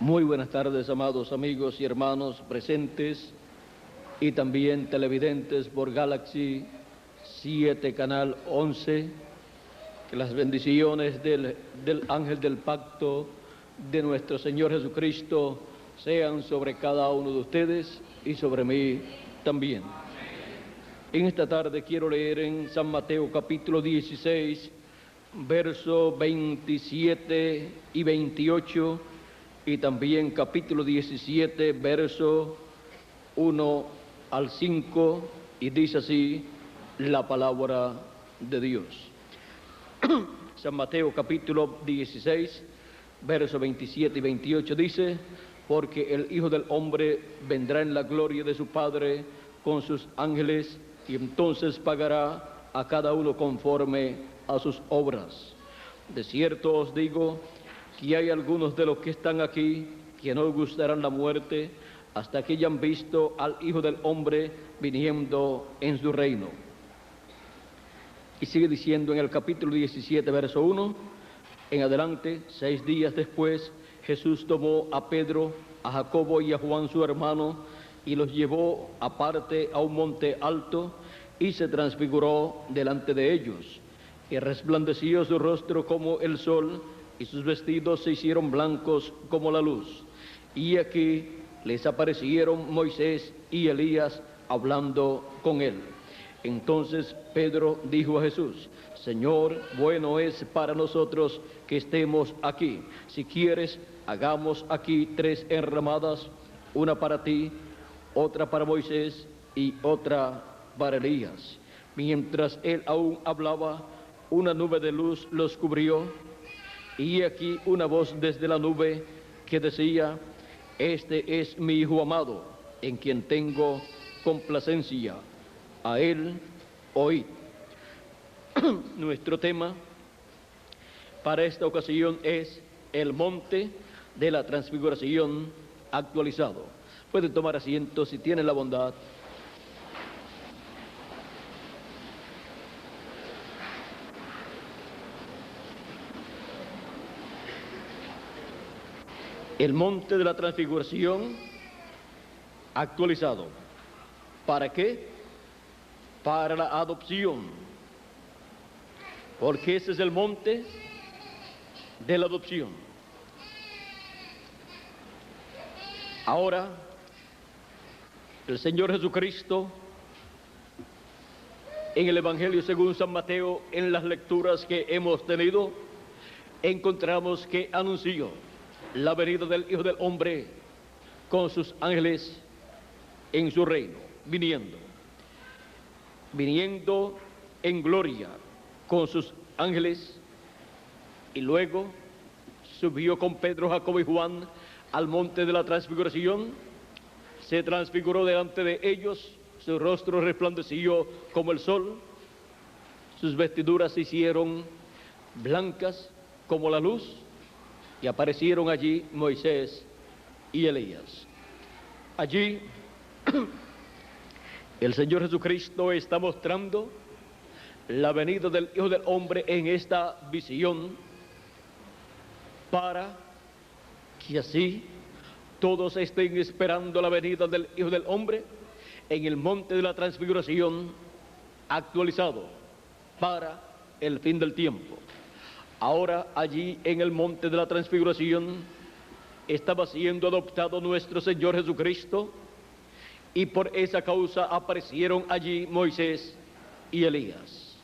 Muy buenas tardes, amados amigos y hermanos presentes y también televidentes por Galaxy 7, Canal 11. Que las bendiciones del ángel del pacto de nuestro Señor Jesucristo sean sobre cada uno de ustedes y sobre mí también. En esta tarde quiero leer en San Mateo capítulo 16, versos 27 y 28, y también capítulo 17, verso 1 al 5, y dice así la palabra de Dios. San Mateo capítulo 16, versos 27 y 28 dice: porque el Hijo del Hombre vendrá en la gloria de su Padre con sus ángeles, y entonces pagará a cada uno conforme a sus obras. De cierto os digo que hay algunos de los que están aquí que no gustarán la muerte hasta que hayan visto al Hijo del Hombre viniendo en su reino. Y sigue diciendo en el capítulo 17, verso 1, en adelante: 6 días después, Jesús tomó a Pedro, a Jacobo y a Juan su hermano, y los llevó aparte a un monte alto, y se transfiguró delante de ellos. Y resplandeció su rostro como el sol, y sus vestidos se hicieron blancos como la luz. Y aquí les aparecieron Moisés y Elías hablando con él. Entonces Pedro dijo a Jesús: Señor, bueno es para nosotros que estemos aquí. Si quieres, hagamos aquí 3 enramadas, una para ti, otra para Moisés y otra para Elías. Mientras él aún hablaba, una nube de luz los cubrió, y aquí una voz desde la nube que decía: este es mi Hijo amado, en quien tengo complacencia. A él oíd. Nuestro tema para esta ocasión es el monte de la transfiguración actualizado. Pueden tomar asiento si tienen la bondad. El monte de la transfiguración actualizado. ¿Para qué? Para la adopción. Porque ese es el monte de la adopción. Ahora, el Señor Jesucristo, en el Evangelio según San Mateo, en las lecturas que hemos tenido, encontramos que anunció la venida del Hijo del Hombre con sus ángeles en su reino, viniendo en gloria con sus ángeles, y luego subió con Pedro, Jacobo y Juan al monte de la transfiguración. Se transfiguró delante de ellos, su rostro resplandeció como el sol, sus vestiduras se hicieron blancas como la luz, y aparecieron allí Moisés y Elías. Allí el Señor Jesucristo está mostrando la venida del Hijo del Hombre en esta visión, para que así todos estén esperando la venida del Hijo del Hombre en el monte de la transfiguración actualizado para el fin del tiempo. Ahora allí en el monte de la transfiguración estaba siendo adoptado nuestro Señor Jesucristo, y por esa causa aparecieron allí Moisés y Elías.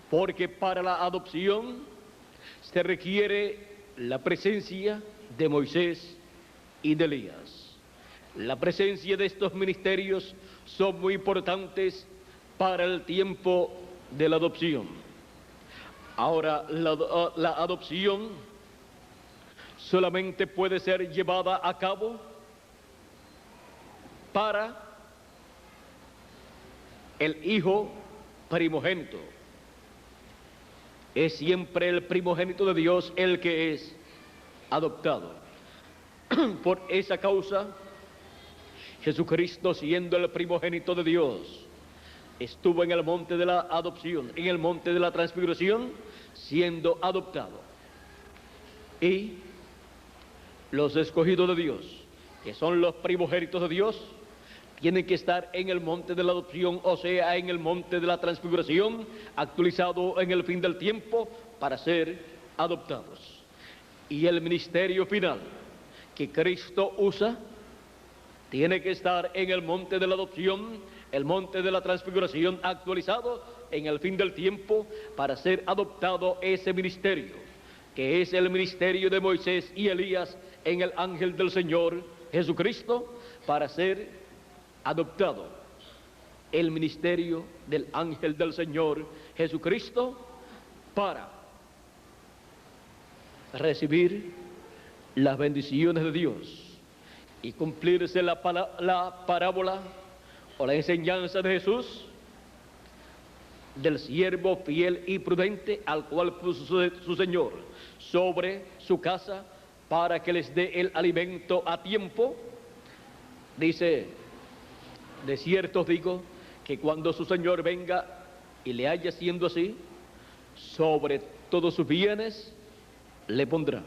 Porque para la adopción se requiere la presencia de Moisés y de Elías. La presencia de estos ministerios son muy importantes para el tiempo de la adopción. Ahora, la adopción solamente puede ser llevada a cabo para el hijo primogénito. Es siempre el primogénito de Dios el que es adoptado. Por esa causa, Jesucristo, siendo el primogénito de Dios, estuvo en el monte de la adopción, en el monte de la transfiguración, siendo adoptado. Y Los escogidos de Dios, que son los primogénitos de Dios, tienen que estar en el monte de la adopción, o sea, en el monte de la transfiguración, actualizado en el fin del tiempo para ser adoptados. Y el ministerio final que Cristo usa tiene que estar en el monte de la adopción, el monte de la transfiguración actualizado en el fin del tiempo para ser adoptado ese ministerio, que es el ministerio de Moisés y Elías en el ángel del Señor Jesucristo, para ser adoptado el ministerio del ángel del Señor Jesucristo para recibir las bendiciones de Dios y cumplirse la parábola o la enseñanza de Jesús del siervo fiel y prudente al cual puso su Señor sobre su casa para que les dé el alimento a tiempo. Dice: de cierto os digo que cuando su Señor venga y le haya siendo así, sobre todos sus bienes le pondrá.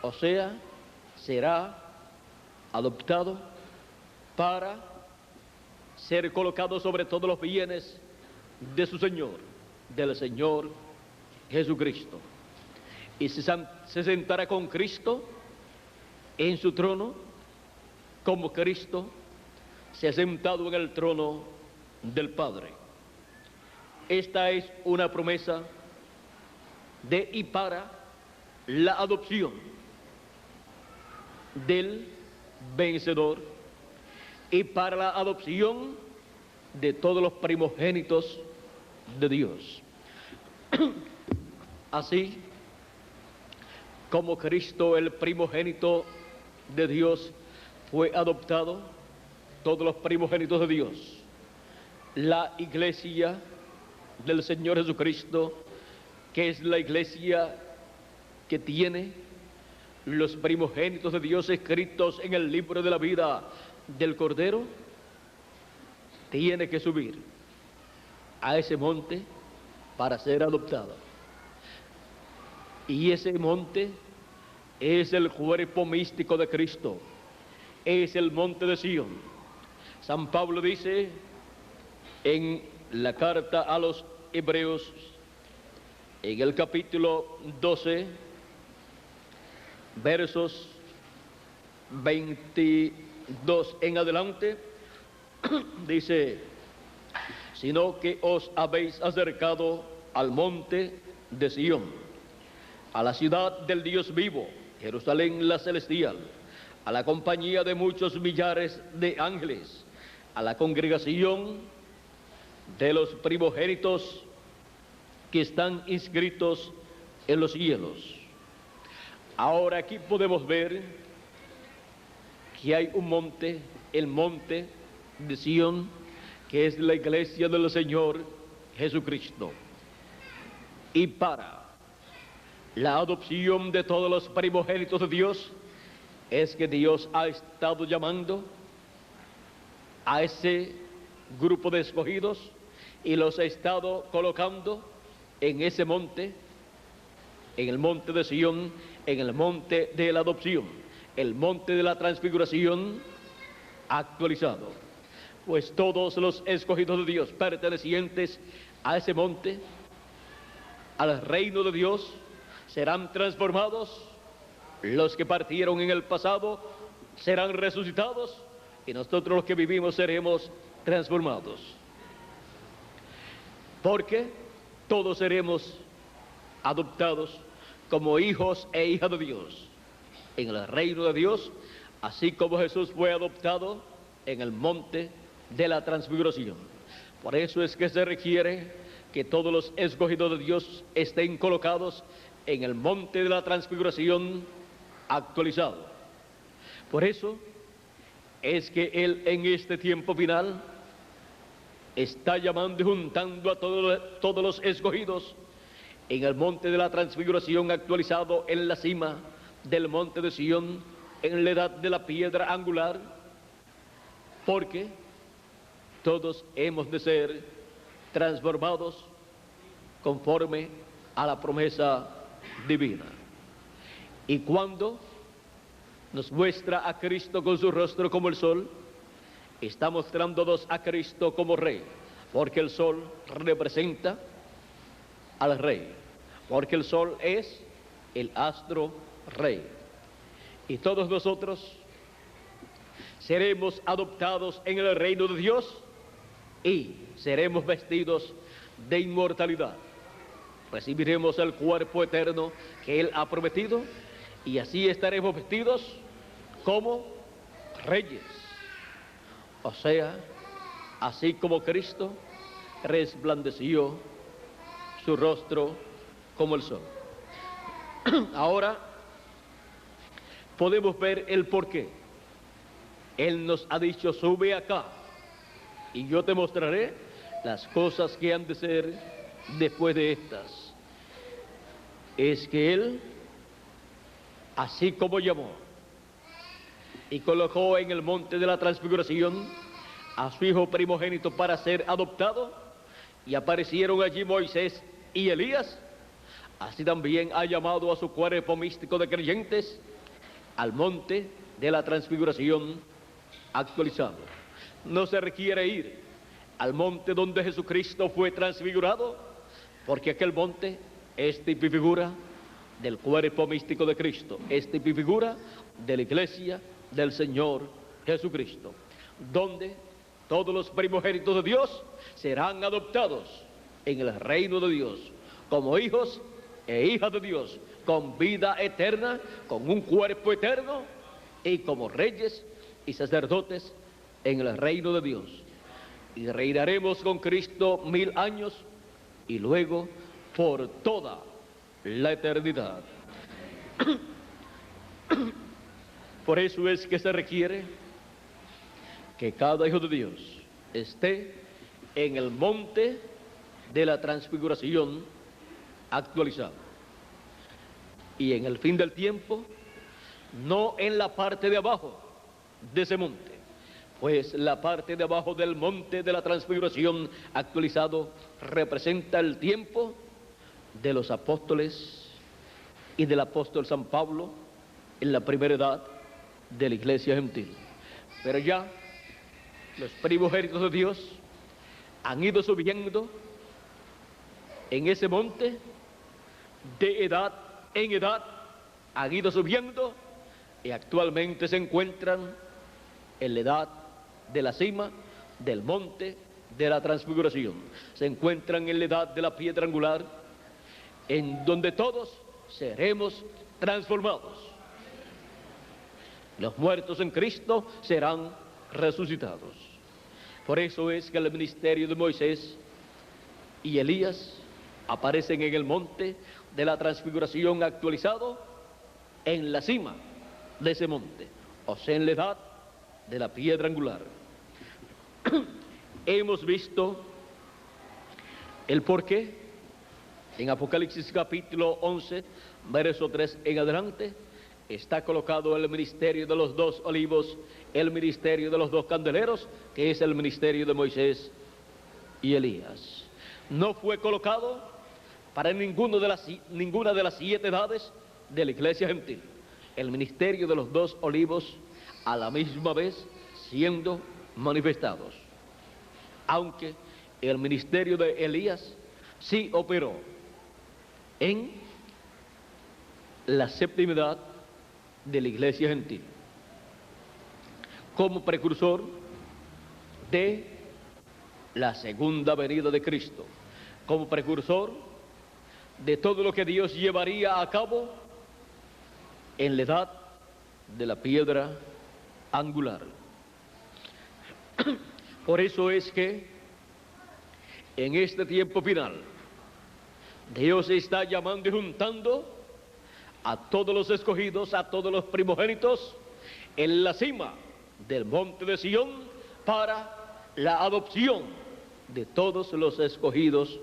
O sea, será adoptado para ser colocado sobre todos los bienes de su Señor, del Señor Jesucristo. Y se sentará con Cristo en su trono, como Cristo se ha sentado en el trono del Padre. Esta es una promesa de y para la adopción del vencedor y para la adopción de todos los primogénitos de Dios. Así como Cristo, el primogénito de Dios, fue adoptado, todos los primogénitos de Dios, la iglesia del Señor Jesucristo, que es la iglesia que tiene los primogénitos de Dios escritos en el libro de la vida del Cordero, tiene que subir a ese monte para ser adoptada. Y ese monte es el cuerpo místico de Cristo, es el monte de Sion. San Pablo dice en la carta a los Hebreos, en el capítulo 12, versos 22 en adelante, dice: sino que os habéis acercado al monte de Sion, a la ciudad del Dios vivo, Jerusalén la celestial, a la compañía de muchos millares de ángeles, a la congregación de los primogénitos que están inscritos en los cielos. Ahora aquí podemos ver que hay un monte, el monte de Sion, que es la iglesia del Señor Jesucristo. Y para la adopción de todos los primogénitos de Dios, es que Dios ha estado llamando a ese grupo de escogidos y los ha estado colocando en ese monte, en el monte de Sion, en el monte de la adopción, el monte de la transfiguración actualizado. Pues todos los escogidos de Dios pertenecientes a ese monte, al reino de Dios, serán transformados. Los que partieron en el pasado serán resucitados y nosotros los que vivimos seremos transformados. Porque todos seremos adoptados como hijos e hijas de Dios en el reino de Dios, así como Jesús fue adoptado en el monte de la transfiguración. Por eso es que se requiere que todos los escogidos de Dios estén colocados en el monte de la transfiguración actualizado. Por eso es que Él en este tiempo final está llamando y juntando a todos los escogidos en el monte de la transfiguración actualizado, en la cima del monte de Sion, en la edad de la piedra angular, porque todos hemos de ser transformados conforme a la promesa divina. Y cuando nos muestra a Cristo con su rostro como el sol, está mostrándonos a Cristo como Rey, porque el sol representa al Rey, porque el sol es el astro Rey. Y todos nosotros seremos adoptados en el reino de Dios y seremos vestidos de inmortalidad. Recibiremos el cuerpo eterno que Él ha prometido y así estaremos vestidos como reyes. O sea, así como Cristo resplandeció su rostro como el sol. Ahora podemos ver el porqué. Él nos ha dicho: sube acá y yo te mostraré las cosas que han de ser después de estas. Es que Él, así como llamó y colocó en el monte de la transfiguración a su hijo primogénito para ser adoptado, y aparecieron allí Moisés y Elías, así también ha llamado a su cuerpo místico de creyentes al monte de la transfiguración actualizado. No se requiere ir al monte donde Jesucristo fue transfigurado, porque aquel monte es tipo y figura del cuerpo místico de Cristo, es tipo y figura de la iglesia del Señor Jesucristo, donde todos los primogénitos de Dios serán adoptados en el reino de Dios como hijos e hijas de Dios, con vida eterna, con un cuerpo eterno y como reyes y sacerdotes en el reino de Dios. Y reinaremos con Cristo 1000 años y luego por toda la eternidad. Por eso es que se requiere que cada hijo de Dios esté en el monte de la transfiguración actualizado. Y en el fin del tiempo, no en la parte de abajo de ese monte, pues la parte de abajo del monte de la transfiguración actualizado representa el tiempo de los apóstoles y del apóstol San Pablo en la primera edad de la iglesia gentil. Pero ya los primogénitos de Dios han ido subiendo en ese monte de edad en edad, han ido subiendo y actualmente se encuentran en la edad de la cima del monte de la transfiguración. Se encuentran en la edad de la piedra angular, en donde todos seremos transformados. Los muertos en Cristo serán resucitados. Por eso es que el ministerio de Moisés y Elías aparecen en el monte de la transfiguración actualizado, en la cima de ese monte, o sea, en la edad de la piedra angular. Hemos visto el porqué en Apocalipsis capítulo 11, verso 3 en adelante. Está colocado el ministerio de los 2 olivos, el ministerio de los 2 candeleros, que es el ministerio de Moisés y Elías. No fue colocado para ninguna de las 7 edades de la iglesia gentil. El ministerio de los 2 olivos a la misma vez siendo manifestados. Aunque el ministerio de Elías sí operó en la séptima edad de la iglesia gentil, como precursor de la segunda venida de Cristo, como precursor de todo lo que Dios llevaría a cabo en la edad de la piedra angular. Por eso es que en este tiempo final Dios está llamando y juntando a todos los escogidos, a todos los primogénitos en la cima del monte de Sión para la adopción de todos los escogidos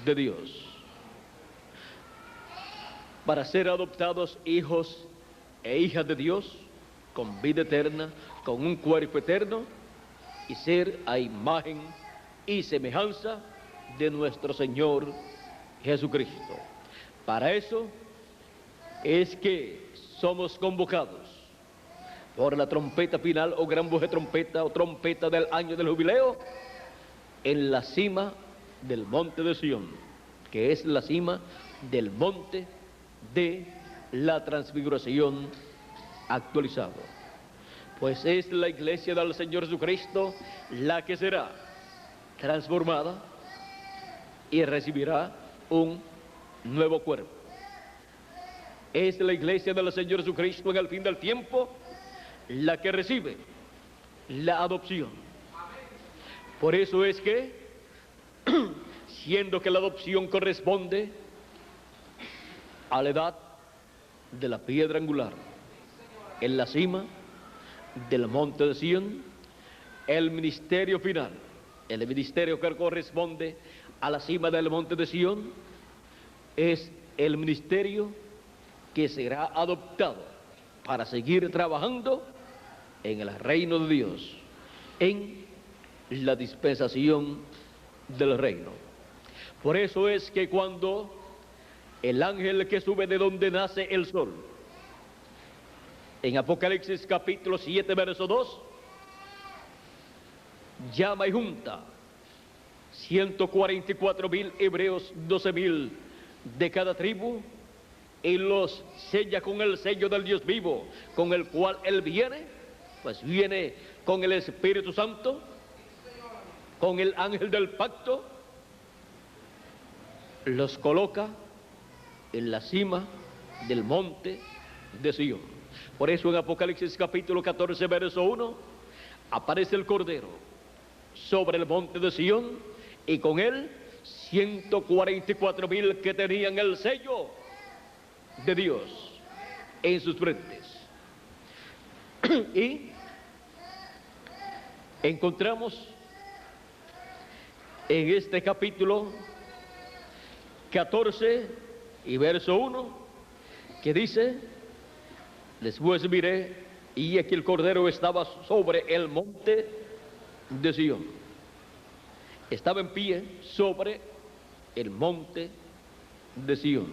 de Dios, para ser adoptados hijos e hijas de Dios con vida eterna, con un cuerpo eterno y ser a imagen y semejanza de nuestro Señor Jesucristo. Para eso es que somos convocados por la trompeta final o gran voz de trompeta o trompeta del año del jubileo, en la cima del monte de Sión, que es la cima del monte de la transfiguración actualizado. Pues es la iglesia del Señor Jesucristo la que será transformada y recibirá un nuevo cuerpo. Es la iglesia del Señor Jesucristo en el fin del tiempo la que recibe la adopción. Por eso es que, siendo que la adopción corresponde a la edad de la piedra angular, en la cima del monte de Sión, el ministerio final, el ministerio que corresponde a la cima del monte de Sión, es el ministerio que será adoptado para seguir trabajando en el reino de Dios, en la dispensación del reino. Por eso es que cuando el ángel que sube de donde nace el sol, en Apocalipsis capítulo 7, verso 2, llama y junta 144,000 hebreos, 12,000 de cada tribu, y los sella con el sello del Dios vivo, con el cual él viene, pues viene con el Espíritu Santo, con el ángel del pacto, los coloca en la cima del monte de Sión. Por eso en Apocalipsis capítulo 14, verso 1, aparece el Cordero sobre el monte de Sión, y con él 144,000 que tenían el sello de Dios en sus frentes. Y encontramos en este capítulo 14 y verso 1 que dice: después miré, y aquí el Cordero estaba sobre el monte de Sión. Estaba en pie sobre el monte de Sión,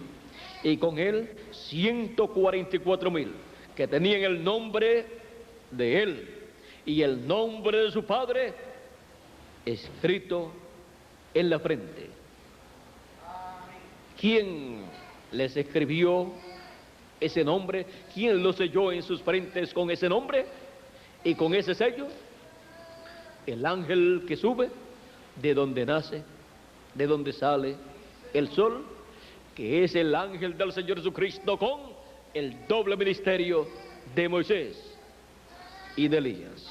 y con él 144,000 que tenían el nombre de él y el nombre de su padre escrito en la frente. ¿Quién les escribió ese nombre? ¿Quién lo selló en sus frentes con ese nombre y con ese sello? El ángel que sube de donde nace, de donde sale el sol, que es el ángel del Señor Jesucristo, con el doble ministerio de Moisés y de Elías.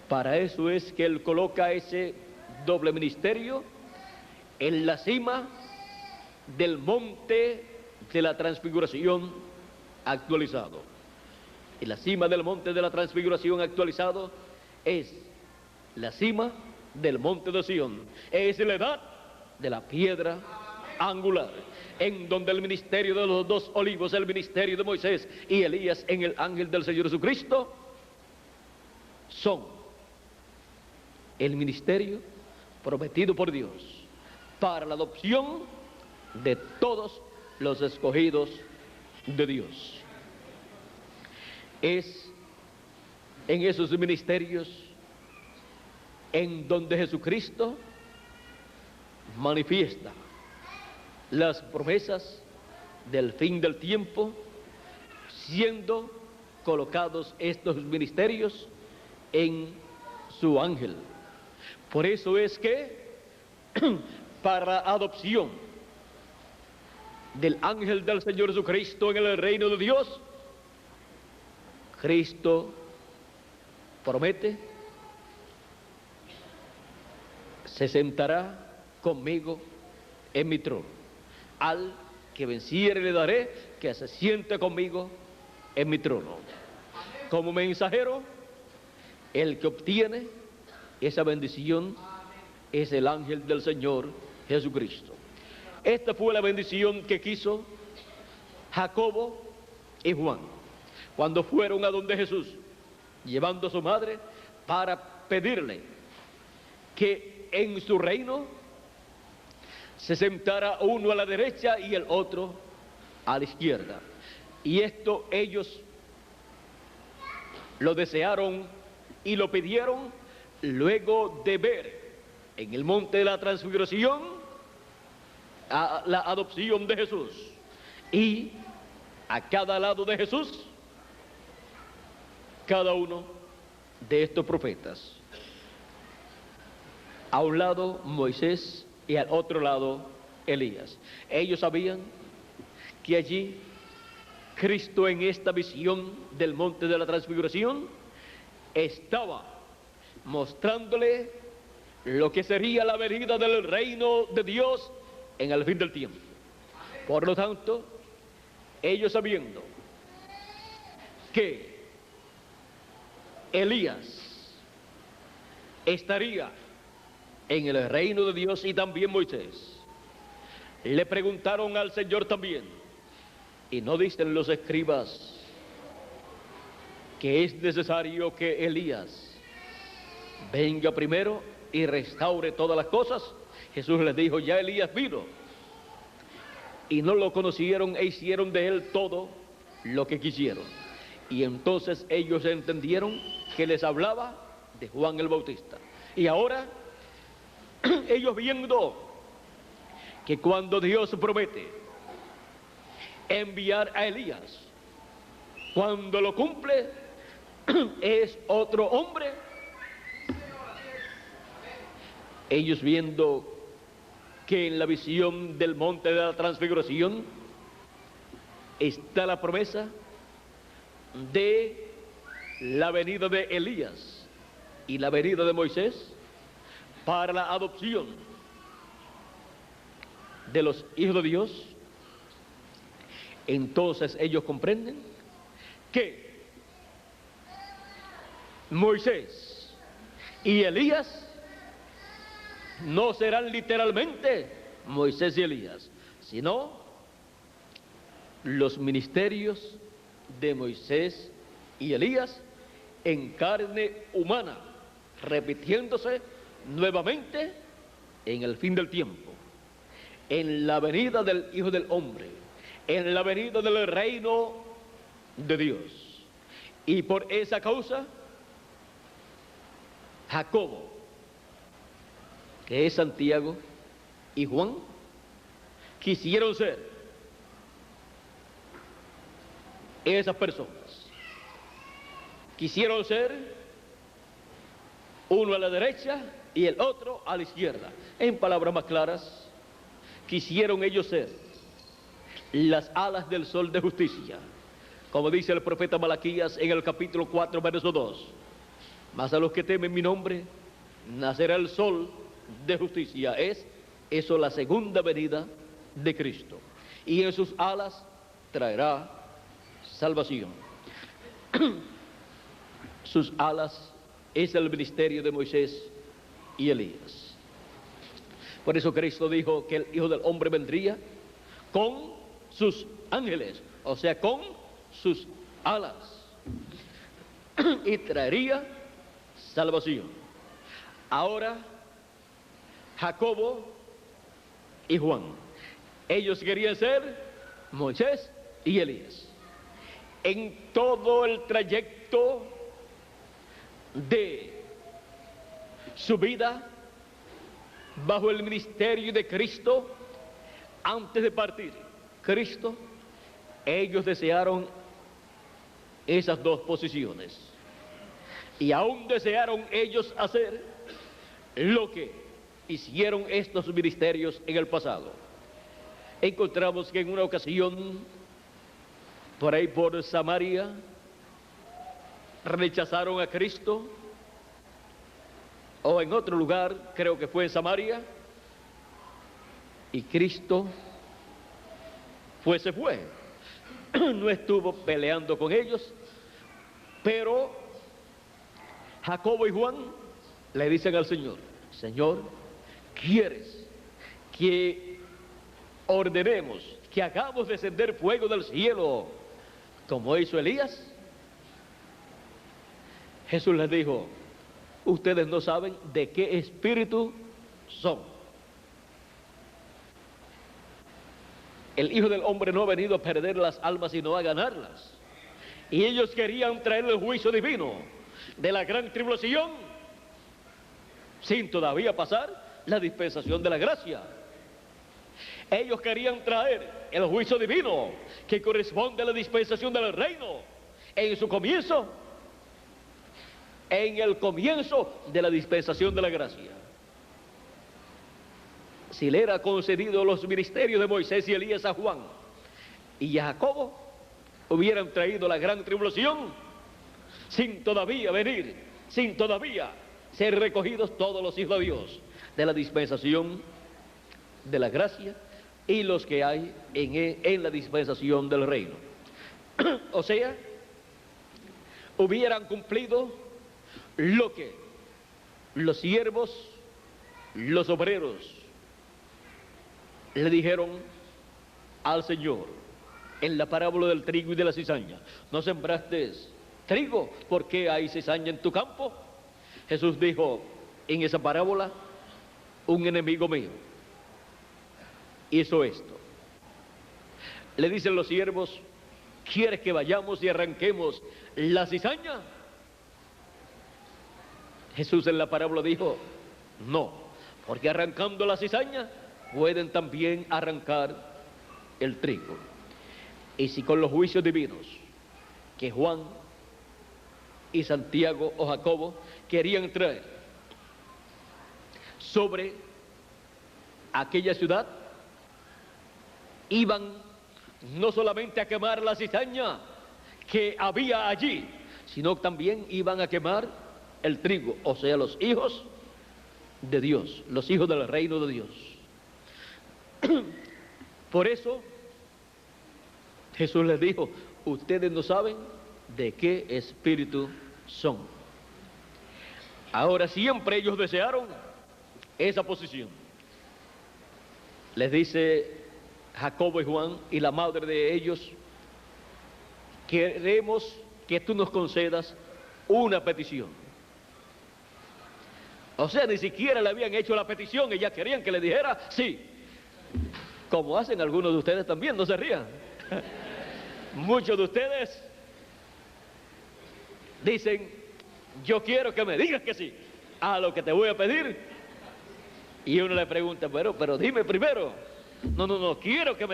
Para eso es que él coloca ese doble ministerio en la cima del monte de la transfiguración actualizado. Y la cima del monte de la transfiguración actualizado es la cima del monte de Sión, es la edad de la piedra angular, en donde el ministerio de los dos olivos, el ministerio de Moisés y Elías en el ángel del Señor Jesucristo, son el ministerio prometido por Dios para la adopción de todos los escogidos de Dios. Es en esos ministerios en donde Jesucristo manifiesta las promesas del fin del tiempo, siendo colocados estos ministerios en su ángel. Por eso es que para adopción del ángel del Señor Jesucristo en el reino de Dios, Cristo promete: se sentará conmigo en mi trono. Al que venciere le daré que se siente conmigo en mi trono. Como mensajero, el que obtiene esa bendición es el ángel del Señor Jesucristo. Esta fue la bendición que quiso Jacobo y Juan cuando fueron a donde Jesús, llevando a su madre para pedirle que en su reino se sentara uno a la derecha y el otro a la izquierda. Y esto ellos lo desearon y lo pidieron luego de ver en el monte de la transfiguración a la adopción de Jesús, y a cada lado de Jesús cada uno de estos profetas. A un lado Moisés y al otro lado Elías. Ellos sabían que allí Cristo, en esta visión del monte de la transfiguración, estaba mostrándole lo que sería la venida del reino de Dios en el fin del tiempo. Por lo tanto, ellos, sabiendo que Elías estaría en el reino de Dios y también Moisés, le preguntaron al Señor también, y no dicen los escribas que es necesario que Elías venga primero y restaure todas las cosas. Jesús les dijo, ya Elías vino, y no lo conocieron e hicieron de él todo lo que quisieron. Y entonces ellos entendieron que les hablaba de Juan el Bautista. Y ahora, ellos viendo que cuando Dios promete enviar a Elías, cuando lo cumple, es otro hombre. Ellos viendo que en la visión del monte de la transfiguración está la promesa de la venida de Elías y la venida de Moisés para la adopción de los hijos de Dios, entonces ellos comprenden que Moisés y Elías no serán literalmente Moisés y Elías, sino los ministerios de Moisés y Elías en carne humana, repitiéndose nuevamente en el fin del tiempo, en la venida del Hijo del Hombre, en la venida del reino de Dios. Y por esa causa, Jacobo, que es Santiago, y Juan, quisieron ser esas personas. Quisieron ser uno a la derecha y el otro a la izquierda. En palabras más claras, quisieron ellos ser las alas del sol de justicia, como dice el profeta Malaquías en el capítulo 4, verso 2. Mas a los que temen mi nombre, nacerá el sol de justicia. Es eso la segunda venida de Cristo, y en sus alas traerá salvación. Sus alas es el ministerio de Moisés y Elías. Por eso Cristo dijo que el Hijo del Hombre vendría con sus ángeles, o sea, con sus alas, y traería salvación. Ahora, Jacobo y Juan, ellos querían ser Moisés y Elías. En todo el trayecto de su vida bajo el ministerio de Cristo, antes de partir Cristo, ellos desearon esas dos posiciones, y aún desearon ellos hacer lo que hicieron estos ministerios en el pasado. Encontramos que en una ocasión, por ahí por Samaria, rechazaron a Cristo, o en otro lugar, creo que fue en Samaria, y Cristo se fue. No estuvo peleando con ellos, pero Jacobo y Juan le dicen al Señor: Señor, ¿quieres que ordenemos que hagamos descender fuego del cielo como hizo Elías? Jesús les dijo: ustedes no saben de qué espíritu son. El Hijo del Hombre no ha venido a perder las almas, sino a ganarlas. Y ellos querían traer el juicio divino de la gran tribulación sin todavía pasar la dispensación de la gracia. Ellos querían traer el juicio divino que corresponde a la dispensación del reino en su comienzo, en el comienzo de la dispensación de la gracia. Si le era concedido los ministerios de Moisés y Elías a Juan y a Jacobo, hubieran traído la gran tribulación sin todavía venir, sin todavía ser recogidos todos los hijos de Dios de la dispensación de la gracia y los que hay en la dispensación del reino. O sea, hubieran cumplido lo que los siervos, los obreros, le dijeron al Señor en la parábola del trigo y de la cizaña: ¿no sembraste trigo? ¿Por qué hay cizaña en tu campo? Jesús dijo en esa parábola: un enemigo mío hizo esto. Le dicen los siervos: ¿quieres que vayamos y arranquemos la cizaña? Jesús en la parábola dijo: no, porque arrancando la cizaña pueden también arrancar el trigo. Y si con los juicios divinos que Juan y Santiago o Jacobo querían traer sobre aquella ciudad, iban no solamente a quemar la cizaña que había allí, sino también iban a quemar el trigo, o sea, los hijos de Dios, los hijos del reino de Dios. Por eso Jesús les dijo: ustedes no saben de qué espíritu son. Ahora, siempre ellos desearon esa posición. Les dice Jacobo y Juan y la madre de ellos: queremos que tú nos concedas una petición. O sea, ni siquiera le habían hecho la petición y ya querían que le dijera sí. Como hacen algunos de ustedes también, no se rían. Muchos de ustedes dicen: yo quiero que me digas que sí a lo que te voy a pedir. Y uno le pregunta: pero dime primero. No, quiero que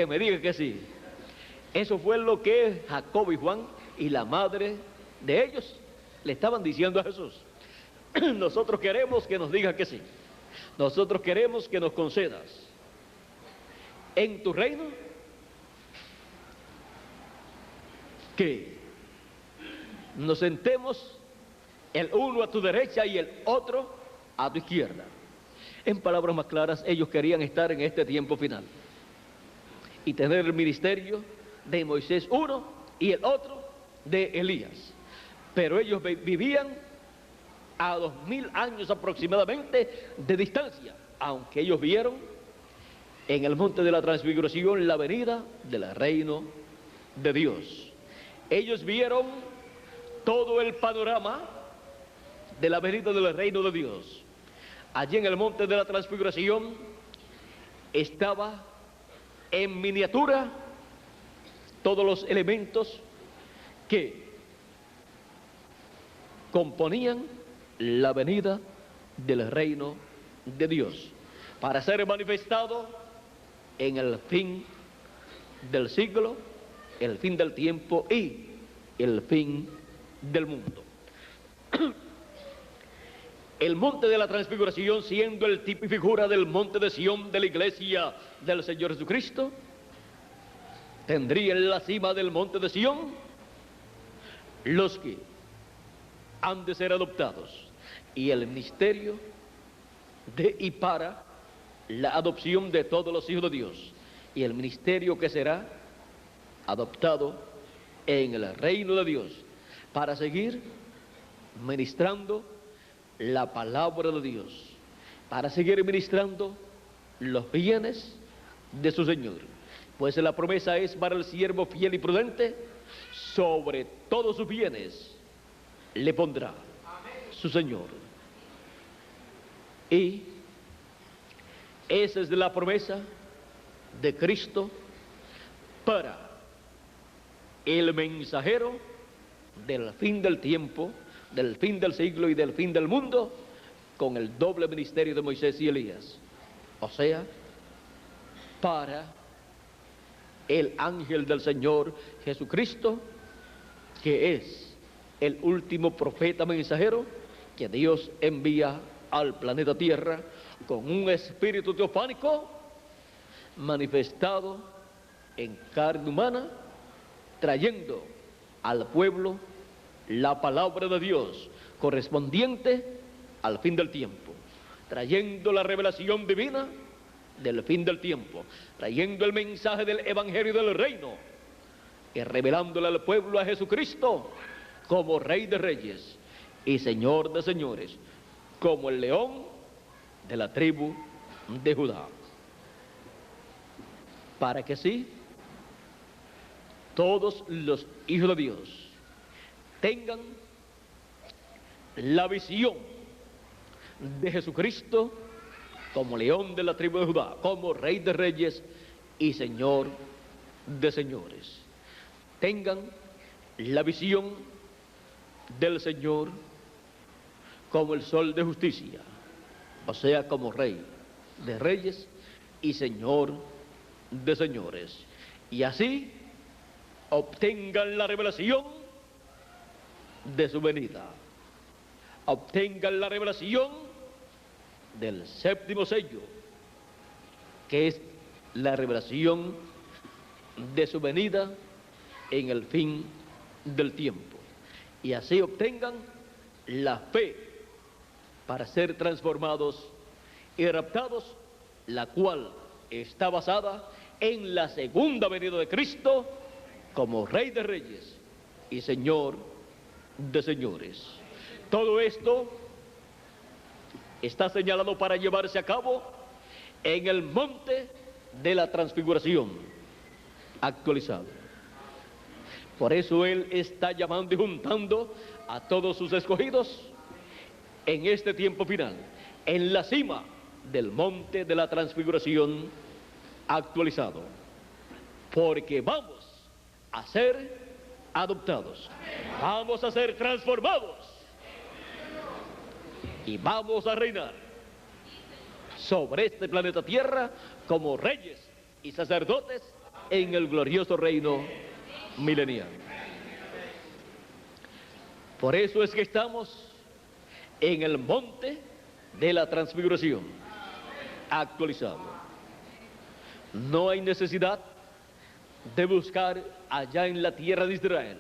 me digas que sí. Eso fue lo que Jacobo y Juan y la madre de ellos le estaban diciendo a Jesús: nosotros queremos que nos digas que sí. Nosotros queremos que nos concedas en tu reino que nos sentemos el uno a tu derecha y el otro a tu izquierda. En palabras más claras, ellos querían estar en este tiempo final y tener el ministerio de Moisés uno y el otro de Elías. Pero ellos vivían a 2000 años aproximadamente de distancia, aunque ellos vieron en el monte de la transfiguración la venida del reino de Dios. Ellos vieron todo el panorama de la venida del reino de Dios. Allí en el monte de la transfiguración estaba en miniatura todos los elementos que componían la venida del reino de Dios, para ser manifestado en el fin del siglo, el fin del tiempo y el fin del mundo. El monte de la transfiguración, siendo el tipo y figura del monte de Sión de la iglesia del Señor Jesucristo, tendría en la cima del monte de Sión los que han de ser adoptados y el ministerio de y para la adopción de todos los hijos de Dios, y el ministerio que será adoptado en el reino de Dios para seguir ministrando la palabra de Dios, para seguir ministrando los bienes de su Señor. Pues la promesa es para el siervo fiel y prudente: sobre todos sus bienes le pondrá su Señor. Y esa es la promesa de Cristo para el mensajero del fin del tiempo, del fin del siglo y del fin del mundo, con el doble ministerio de Moisés y Elías. O sea, para el ángel del Señor Jesucristo, que es el último profeta mensajero que Dios envía al planeta Tierra con un espíritu teofánico manifestado en carne humana, trayendo al pueblo la palabra de Dios correspondiente al fin del tiempo, trayendo la revelación divina del fin del tiempo, trayendo el mensaje del evangelio del reino y revelándole al pueblo a Jesucristo como Rey de Reyes y Señor de Señores, como el león de la tribu de Judá. Para que sí, todos los hijos de Dios tengan la visión de Jesucristo como león de la tribu de Judá, como Rey de Reyes y Señor de Señores. Tengan la visión del Señor como el sol de justicia, o sea, como Rey de Reyes y Señor de Señores. Y así obtengan la revelación de su venida, obtengan la revelación del séptimo sello, que es la revelación de su venida en el fin del tiempo, y así obtengan la fe para ser transformados y raptados, la cual está basada en la segunda venida de Cristo como Rey de Reyes y Señor de Señores. Todo esto está señalado para llevarse a cabo en el monte de la transfiguración actualizado. Por eso Él está llamando y juntando a todos sus escogidos en este tiempo final, en la cima del monte de la transfiguración actualizado, porque vamos a ser adoptados, vamos a ser transformados y vamos a reinar sobre este planeta Tierra como reyes y sacerdotes en el glorioso reino milenial. Por eso es que estamos en el monte de la transfiguración actualizado. No hay necesidad de buscar allá en la tierra de Israel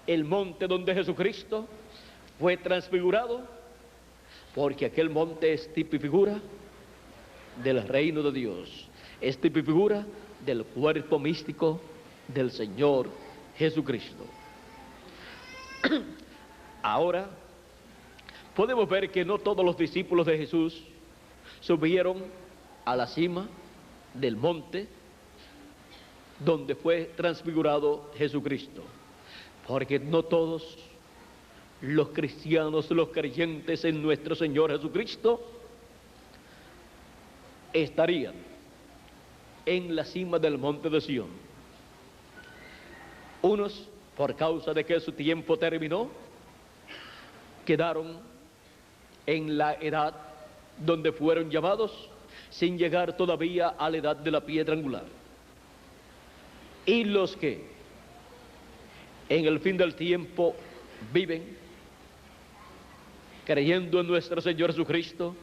el monte donde Jesucristo fue transfigurado, porque aquel monte es tipo y figura del reino de Dios, es tipo y figura del cuerpo místico del Señor Jesucristo. Ahora podemos ver que no todos los discípulos de Jesús subieron a la cima del monte donde fue transfigurado Jesucristo, porque no todos los cristianos, los creyentes en nuestro Señor Jesucristo, estarían en la cima del monte de Sión. Unos, por causa de que su tiempo terminó, quedaron en la edad donde fueron llamados, sin llegar todavía a la edad de la piedra angular. Y los que en el fin del tiempo viven creyendo en nuestro Señor Jesucristo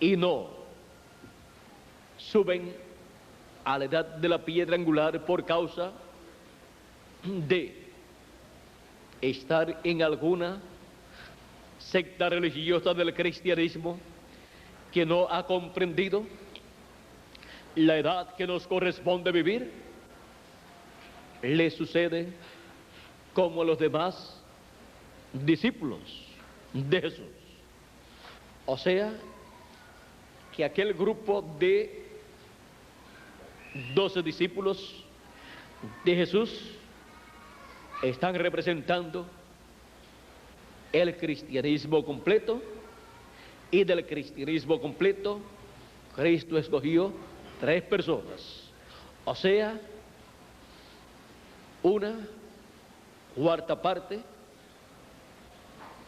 y no suben a la edad de la piedra angular por causa de estar en alguna secta religiosa del cristianismo que no ha comprendido la edad que nos corresponde vivir, le sucede como a los demás discípulos de Jesús. O sea, que aquel grupo de 12 discípulos de Jesús están representando el cristianismo completo, y del cristianismo completo Cristo escogió 3 personas, o sea, una cuarta parte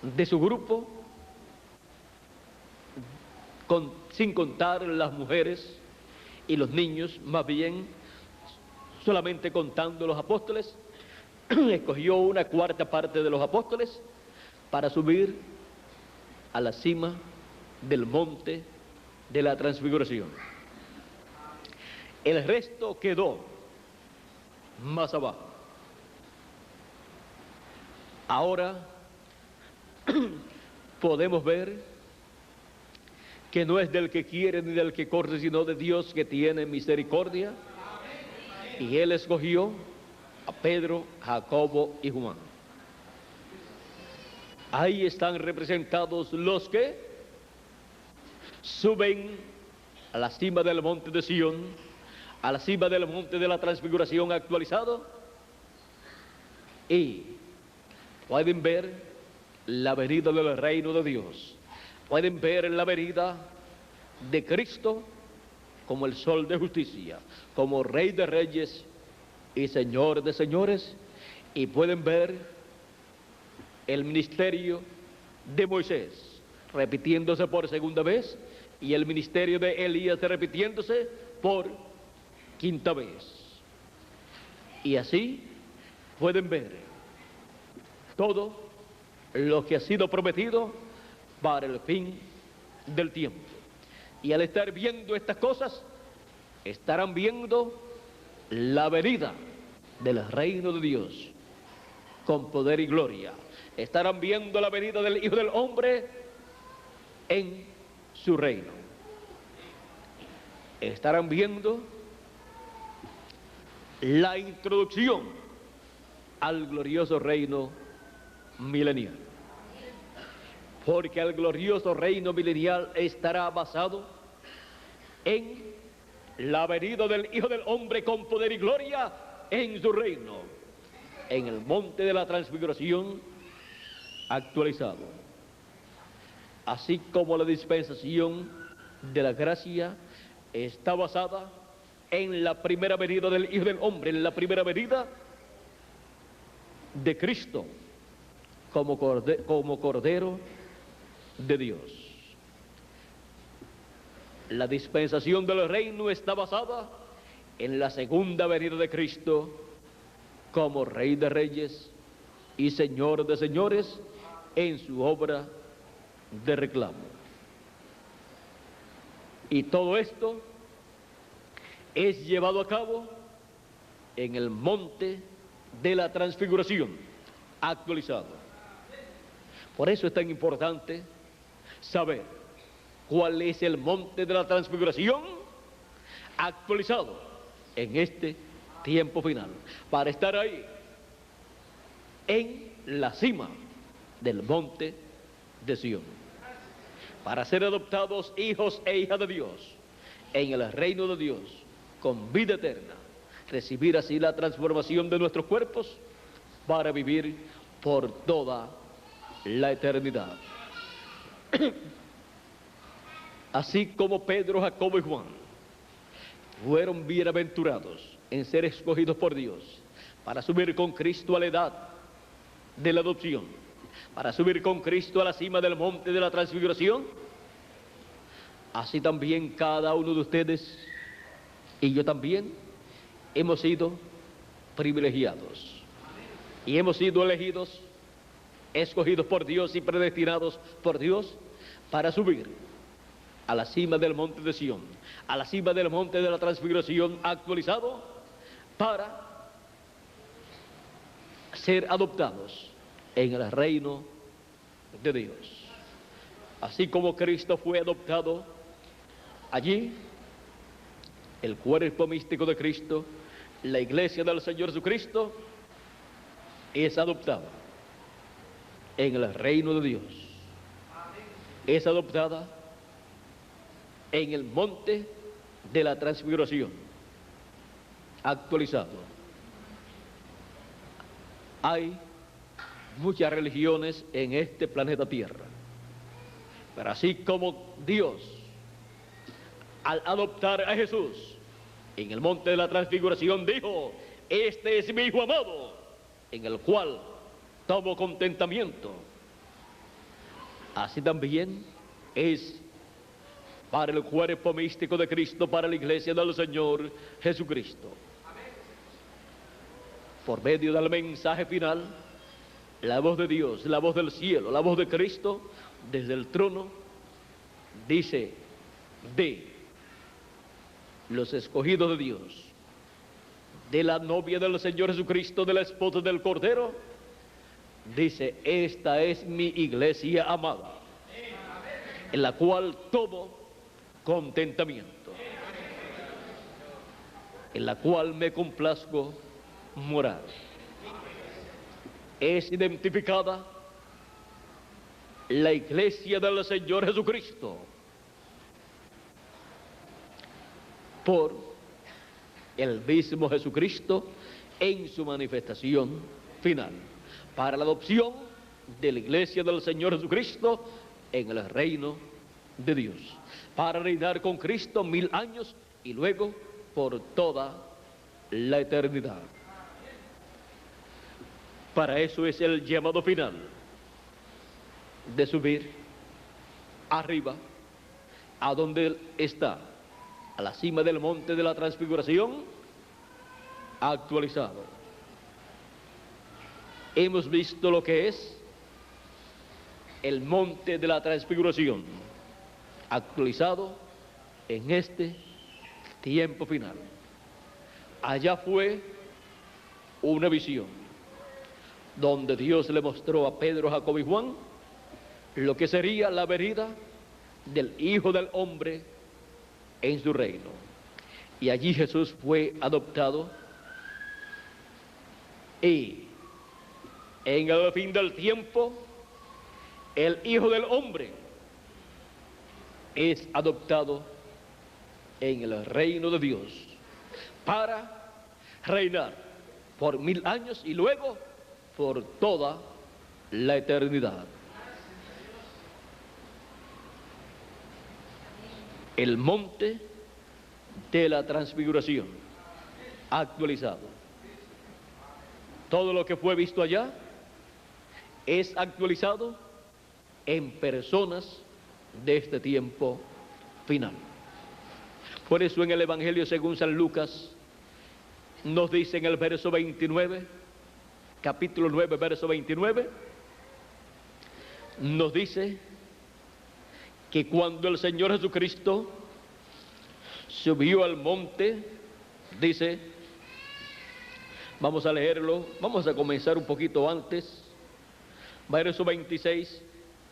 de su grupo, sin contar las mujeres y los niños, más bien solamente contando los apóstoles, escogió una cuarta parte de los apóstoles para subir a la cima del monte de la transfiguración. El resto quedó más abajo. Ahora podemos ver que no es del que quiere ni del que corre, sino de Dios que tiene misericordia. Y Él escogió a Pedro, Jacobo y Juan. Ahí están representados los que suben a la cima del monte de Sión, a la cima del monte de la transfiguración actualizado, y pueden ver la venida del reino de Dios. Pueden ver la venida de Cristo como el sol de justicia, como Rey de reyes y Señor de señores, y pueden ver el ministerio de Moisés repitiéndose por segunda vez, y el ministerio de Elías repitiéndose por quinta vez. Y así pueden ver todo lo que ha sido prometido para el fin del tiempo. Y al estar viendo estas cosas, estarán viendo la venida del reino de Dios con poder y gloria. Estarán viendo la venida del Hijo del Hombre en su reino. Estarán viendo la introducción al glorioso reino milenial. Porque el glorioso reino milenial estará basado en la venida del Hijo del Hombre con poder y gloria en su reino, en el monte de la transfiguración actualizado. Así como la dispensación de la gracia está basada en la primera venida del Hijo del Hombre, en la primera venida de Cristo como Cordero de Dios. La dispensación del reino está basada en la segunda venida de Cristo como Rey de reyes y Señor de señores en su obra de reclamo. Y todo esto es llevado a cabo en el monte de la transfiguración actualizado. Por eso es tan importante saber cuál es el monte de la transfiguración actualizado en este tiempo final, para estar ahí en la cima del monte de Sión, para ser adoptados hijos e hijas de Dios en el reino de Dios con vida eterna, recibir así la transformación de nuestros cuerpos para vivir por toda la eternidad. Así como Pedro, Jacobo y Juan fueron bienaventurados en ser escogidos por Dios para subir con Cristo a la edad de la adopción, para subir con Cristo a la cima del monte de la transfiguración, así también cada uno de ustedes y yo también hemos sido privilegiados y hemos sido elegidos, escogidos por Dios y predestinados por Dios para subir a la cima del monte de Sión, a la cima del monte de la transfiguración actualizado, para ser adoptados en el reino de Dios. Así como Cristo fue adoptado allí, el cuerpo místico de Cristo, la iglesia del Señor Jesucristo, es adoptada en el reino de Dios. Es adoptada en el monte de la transfiguración actualizado. Hay muchas religiones en este planeta Tierra, pero así como Dios, al adoptar a Jesús en el monte de la transfiguración, dijo: este es mi Hijo amado, en el cual tomo contentamiento. Así también es para el cuerpo místico de Cristo, para la iglesia del Señor Jesucristo. Por medio del mensaje final, la voz de Dios, la voz del cielo, la voz de Cristo, desde el trono, dice de los escogidos de Dios, de la novia del Señor Jesucristo, de la esposa del Cordero, dice: esta es mi iglesia amada, en la cual tomo contentamiento, en la cual me complazco morar. Es identificada la iglesia del Señor Jesucristo por el mismo Jesucristo en su manifestación final, para la adopción de la iglesia del Señor Jesucristo en el reino de Dios, para reinar con Cristo 1000 años y luego por toda la eternidad. Para eso es el llamado final, de subir arriba, a donde está, a la cima del monte de la transfiguración, actualizado. Hemos visto lo que es el monte de la transfiguración, actualizado en este tiempo final. Allá fue una visión donde Dios le mostró a Pedro, Jacobo y Juan lo que sería la venida del Hijo del Hombre en su reino. Y allí Jesús fue adoptado, y en el fin del tiempo el Hijo del Hombre es adoptado en el reino de Dios para reinar por 1000 años y luego por toda la eternidad. El monte de la transfiguración actualizado. Todo lo que fue visto allá es actualizado en personas de este tiempo final. Por eso en el Evangelio según San Lucas nos dice en el verso 29, capítulo 9, verso 29, nos dice que cuando el Señor Jesucristo subió al monte, dice, vamos a leerlo, vamos a comenzar un poquito antes, verso 26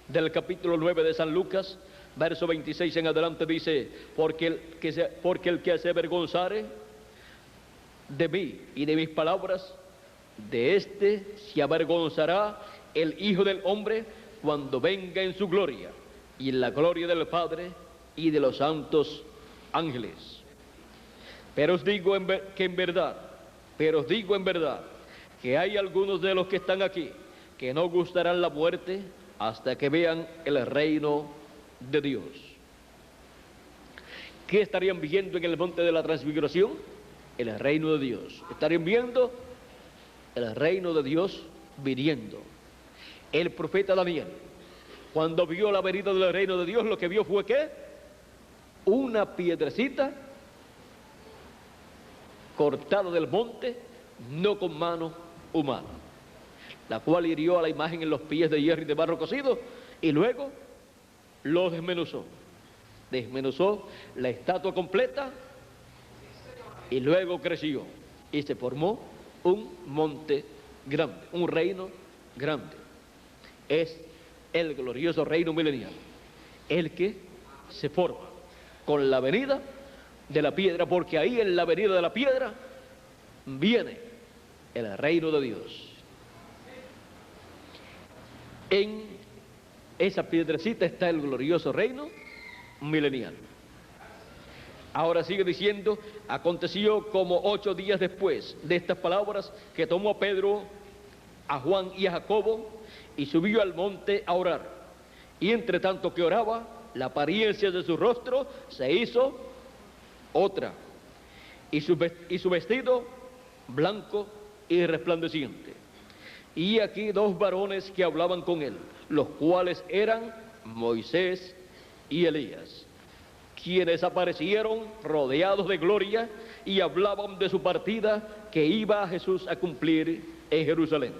del capítulo 9 de San Lucas, verso 26 en adelante dice: porque el que se avergonzare de mí y de mis palabras, de este se avergonzará el Hijo del Hombre cuando venga en su gloria y en la gloria del Padre y de los santos ángeles. Pero os digo en verdad que hay algunos de los que están aquí que no gustarán la muerte hasta que vean el reino de Dios. ¿Qué estarían viendo en el monte de la transfiguración? El reino de Dios. Estarían viendo el reino de Dios viniendo. El profeta Daniel, cuando vio la venida del reino de Dios, lo que vio fue ¿qué? Una piedrecita cortada del monte, no con mano humana, la cual hirió a la imagen en los pies de hierro y de barro cocido, y luego lo desmenuzó la estatua completa, y luego creció y se formó un monte grande, un reino grande. Es el glorioso reino milenial, el que se forma con la venida de la piedra, porque ahí en la venida de la piedra viene el reino de Dios. En esa piedrecita está el glorioso reino milenial. Ahora sigue diciendo: aconteció como 8 días después de estas palabras que tomó a Pedro, a Juan y a Jacobo y subió al monte a orar. Y entre tanto que oraba, la apariencia de su rostro se hizo otra, y su vestido blanco y resplandeciente. Y aquí dos varones que hablaban con él, los cuales eran Moisés y Elías, quienes aparecieron rodeados de gloria y hablaban de su partida que iba Jesús a cumplir en Jerusalén.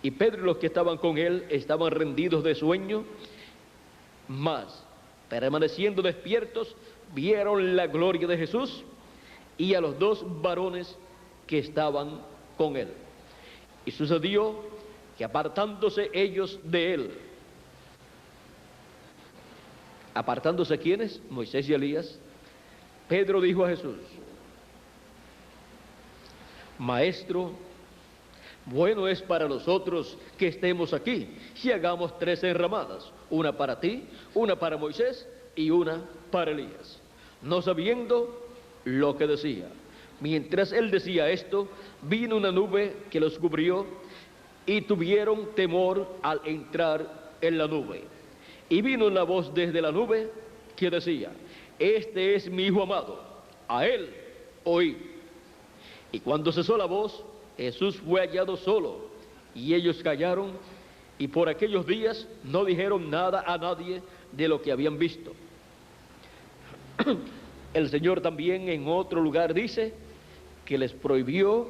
Y Pedro y los que estaban con él estaban rendidos de sueño, mas permaneciendo despiertos vieron la gloria de Jesús y a los dos varones que estaban con él. Y sucedió que apartándose ellos de él, apartándose ¿quiénes? Moisés y Elías, Pedro dijo a Jesús: Maestro, bueno es para nosotros que estemos aquí, si hagamos 3 enramadas, una para ti, una para Moisés y una para Elías. No sabiendo lo que decía. Mientras él decía esto, vino una nube que los cubrió y tuvieron temor al entrar en la nube. Y vino una voz desde la nube que decía: Este es mi Hijo amado, a él oíd. Y cuando cesó la voz, Jesús fue hallado solo, y ellos callaron, y por aquellos días no dijeron nada a nadie de lo que habían visto. El Señor también en otro lugar dice que les prohibió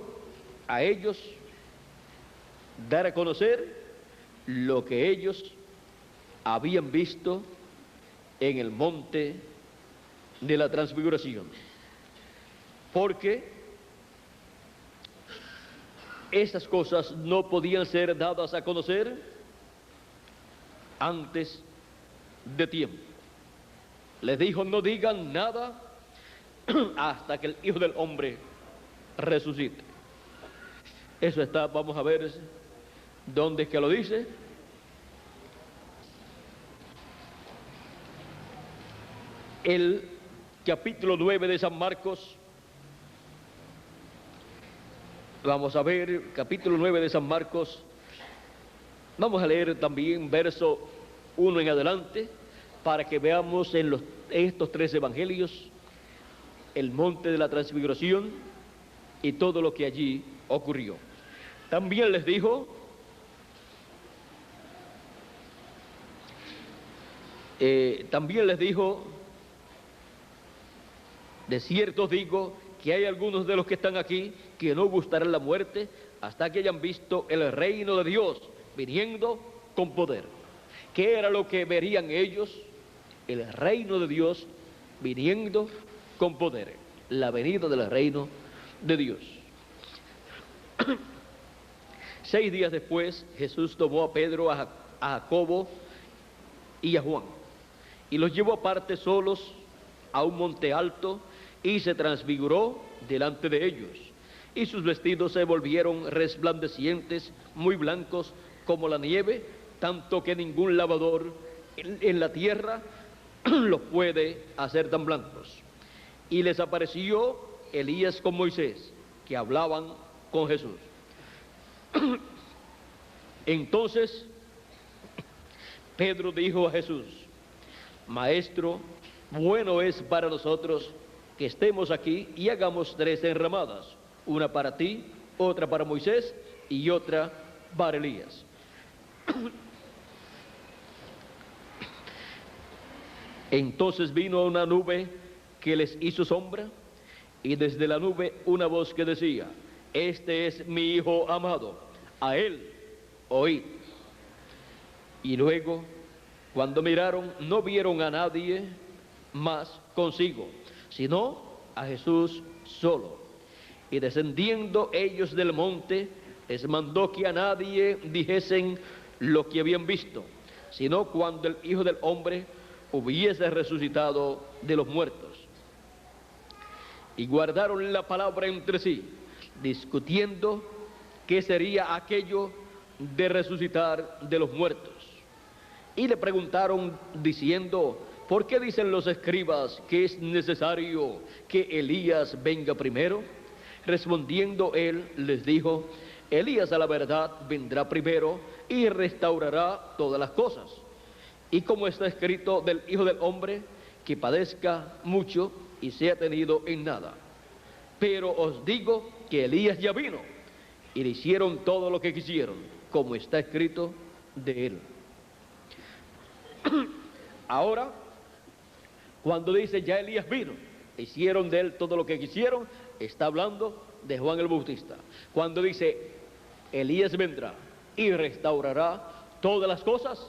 a ellos dar a conocer lo que ellos habían visto en el monte de la transfiguración, porque estas cosas no podían ser dadas a conocer antes de tiempo. Les dijo: no digan nada hasta que el Hijo del Hombre resucite. Eso está, vamos a ver dónde es que lo dice. El capítulo 9 de San Marcos. Vamos a ver, capítulo 9 de San Marcos. Vamos a leer también verso 1 en adelante, para que veamos en estos 3 evangelios el monte de la transfiguración y todo lo que allí ocurrió. También les dijo, de cierto os digo que hay algunos de los que están aquí que no gustarán la muerte hasta que hayan visto el reino de Dios viniendo con poder. ¿Qué era lo que verían ellos? El reino de Dios viniendo con poder, la venida del reino de Dios. 6 días después, Jesús tomó a Pedro, a Jacobo y a Juan, y los llevó aparte solos a un monte alto, y se transfiguró delante de ellos, y sus vestidos se volvieron resplandecientes, muy blancos como la nieve, tanto que ningún lavador en la tierra los puede hacer tan blancos. Y les apareció Elías con Moisés, que hablaban con Jesús. Entonces Pedro dijo a Jesús: Maestro, bueno es para nosotros que estemos aquí y hagamos 3 enramadas, una para ti, otra para Moisés y otra para Elías. Entonces vino una nube que les hizo sombra, y desde la nube una voz que decía: Este es mi Hijo amado, a él oíd. Y luego, cuando miraron, no vieron a nadie más consigo, sino a Jesús solo. Y descendiendo ellos del monte, les mandó que a nadie dijesen lo que habían visto, sino cuando el Hijo del Hombre hubiese resucitado de los muertos. Y guardaron la palabra entre sí, discutiendo qué sería aquello de resucitar de los muertos. Y le preguntaron diciendo: ¿por qué dicen los escribas que es necesario que Elías venga primero? Respondiendo él les dijo: Elías a la verdad vendrá primero y restaurará todas las cosas. Y como está escrito del Hijo del Hombre, que padezca mucho y sea tenido en nada. Pero os digo que Elías ya vino y le hicieron todo lo que quisieron, como está escrito de él. Ahora, cuando dice ya Elías vino, hicieron de él todo lo que quisieron, está hablando de Juan el Bautista. Cuando dice Elías vendrá y restaurará todas las cosas,